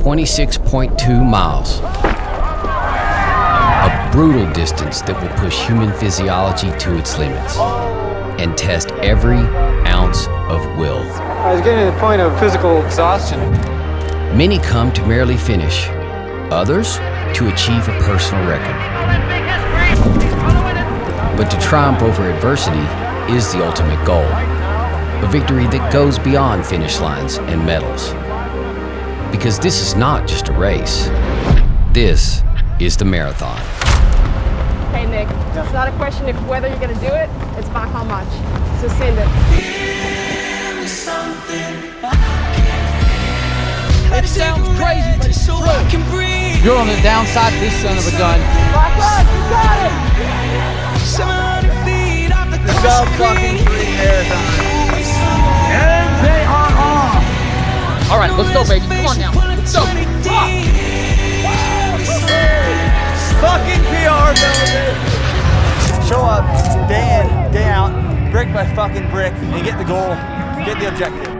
26.2 miles. A brutal distance that will push human physiology to its limits and test every ounce of will. I was getting to the point of physical exhaustion. Many come to merely finish, others to achieve a personal record. But to triumph over adversity is the ultimate goal, a victory that goes beyond finish lines and medals. Because this is not just a race, this is the marathon. Hey Nick, it's not a question of whether you're gonna do it, it's about how much. So send it. It sounds crazy, but it's true. You're on the downside of this son of a gun. Black Rock, you got it! The sub fucking 3 marathon. And they are on. All right, let's go, baby. Come on now. Let's go. Fucking PR, baby. Show up day in, day out, brick by fucking brick, and get the goal, get the objective.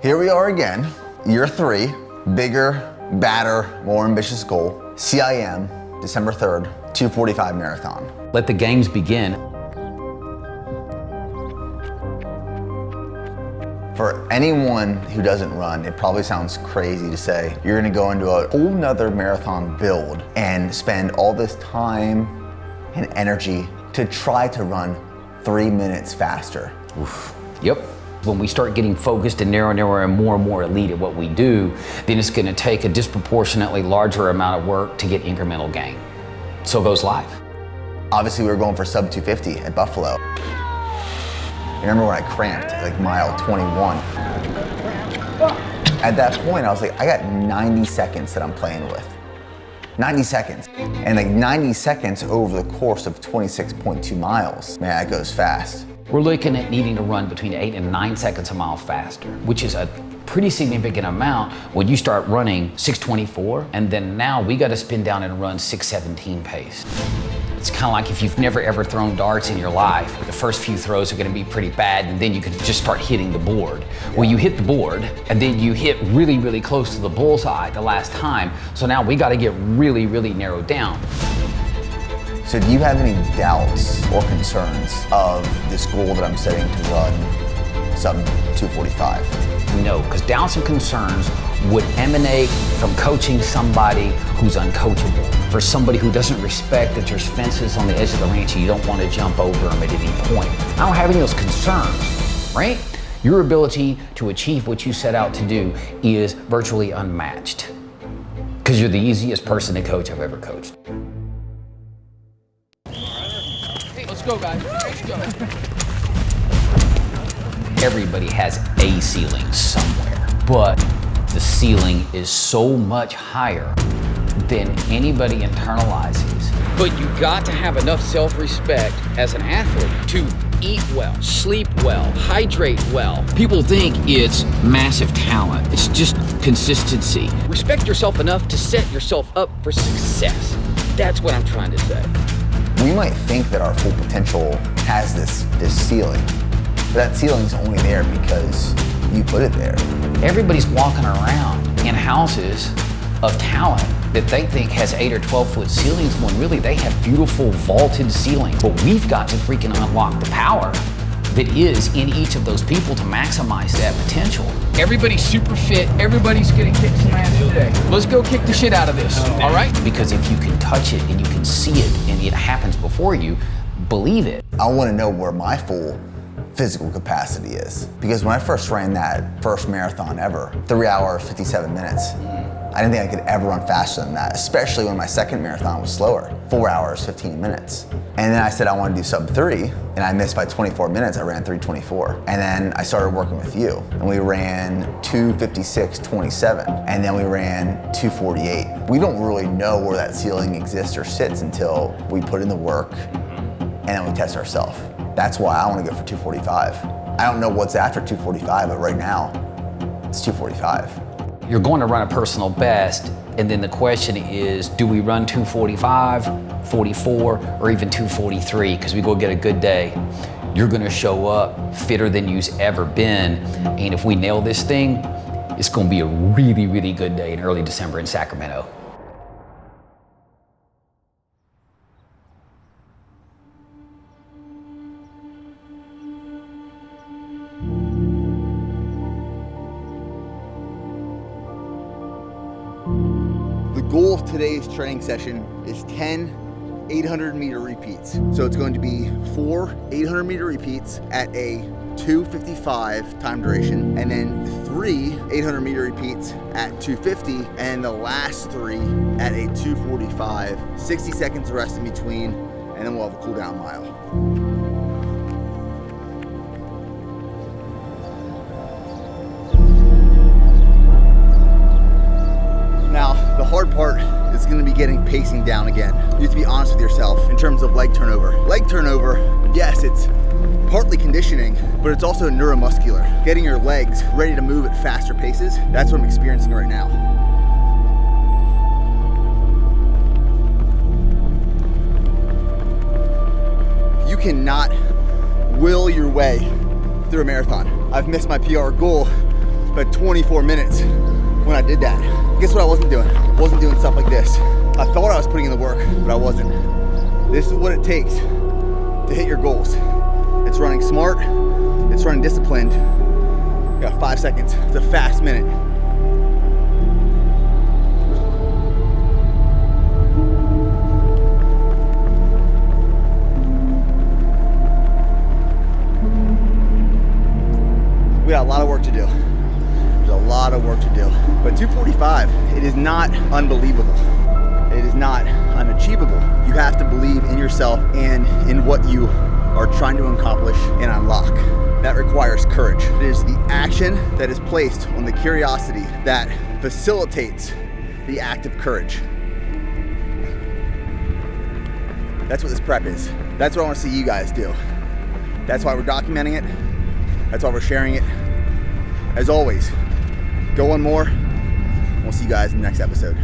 Here we are again, year 3, bigger, badder, more ambitious goal. CIM, December 3rd, 2:45 marathon. Let the games begin. For anyone who doesn't run, it probably sounds crazy to say you're gonna go into a whole nother marathon build and spend all this time and energy to try to run 3 minutes faster. Oof. Yep. When we start getting focused and narrower and more elite at what we do, then it's gonna take a disproportionately larger amount of work to get incremental gain. So goes life. Obviously we were going for sub 250 at Buffalo. I remember when I cramped at like mile 21. At that point I was like, I got 90 seconds that I'm playing with. 90 seconds. And like 90 seconds over the course of 26.2 miles. Man, that goes fast. We're looking at needing to run between 8 and 9 seconds a mile faster, which is a pretty significant amount when you start running 6:24, and then now we got to spin down and run 6:17 pace. It's kind of like if you've never ever thrown darts in your life, the first few throws are going to be pretty bad, and then you can just start hitting the board. Well, you hit the board, and then you hit really, really close to the bullseye the last time, so now we got to get really, really narrowed down. So do you have any doubts or concerns of this goal that I'm setting to run sub 245? No, because doubts and concerns would emanate from coaching somebody who's uncoachable. For somebody who doesn't respect that there's fences on the edge of the ranch and you don't want to jump over them at any point. I don't have any of those concerns, right? Your ability to achieve what you set out to do is virtually unmatched because you're the easiest person to coach I've ever coached. Let's go, guys. Let's go. Everybody has a ceiling somewhere, but the ceiling is so much higher than anybody internalizes. But you got to have enough self-respect as an athlete to eat well, sleep well, hydrate well. People think it's massive talent. It's just consistency. Respect yourself enough to set yourself up for success. That's what I'm trying to say. We might think that our full potential has this ceiling, but that ceiling's only there because you put it there. Everybody's walking around in houses of talent that they think has 8 or 12 foot ceilings when really they have beautiful vaulted ceilings. But we've got to freaking unlock the power that is in each of those people to maximize that potential. Everybody's super fit. Everybody's gonna kick some ass today. Let's go kick the shit out of this, all right? Because if you can touch it and you can see it and it happens before you, believe it. I want to know where my full physical capacity is. Because when I first ran that first marathon ever, 3 hours, 57 minutes, I didn't think I could ever run faster than that, especially when my second marathon was slower, 4 hours, 15 minutes. And then I said I want to do sub 3, and I missed by 24 minutes, I ran 3:24. And then I started working with you, and we ran 2:56:27, and then we ran 2:48. We don't really know where that ceiling exists or sits until we put in the work, and then we test ourselves. That's why I want to go for 245. I don't know what's after 245, but right now, it's 245. You're going to run a personal best, and then the question is, do we run 245, 44, or even 243? Because we go get a good day. You're gonna show up fitter than you've ever been, and if we nail this thing, it's gonna be a really, really good day in early December in Sacramento. The goal of today's training session is 10 800-meter repeats. So it's going to be 4 800-meter repeats at a 2:55 time duration, and then 3 800-meter repeats at 2:50, and the last 3 at a 2:45. 60 seconds of rest in between, and then we'll have a cool down mile. Now, the hard part is going to be getting pacing down again. You have to be honest with yourself in terms of leg turnover. Leg turnover, yes, it's partly conditioning, but it's also neuromuscular. Getting your legs ready to move at faster paces, that's what I'm experiencing right now. You cannot will your way through a marathon. I've missed my PR goal by 24 minutes when I did that. Guess what I wasn't doing? I wasn't doing stuff like this. I thought I was putting in the work, but I wasn't. This is what it takes to hit your goals. It's running smart, it's running disciplined. You got 5 seconds, it's a fast minute. We got a lot of work to do. There's a lot of work to do. But 245, it is not unbelievable. It is not unachievable. You have to believe in yourself and in what you are trying to accomplish and unlock. That requires courage. It is the action that is placed on the curiosity that facilitates the act of courage. That's what this prep is. That's what I want to see you guys do. That's why we're documenting it. That's why we're sharing it. As always, go one more. We'll see you guys in the next episode.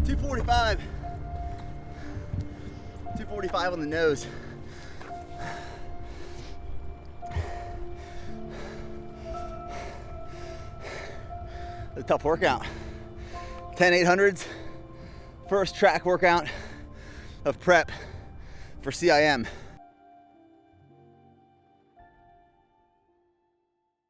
.245. 245 on the nose. It's a tough workout. 10 800s. First track workout of prep for CIM.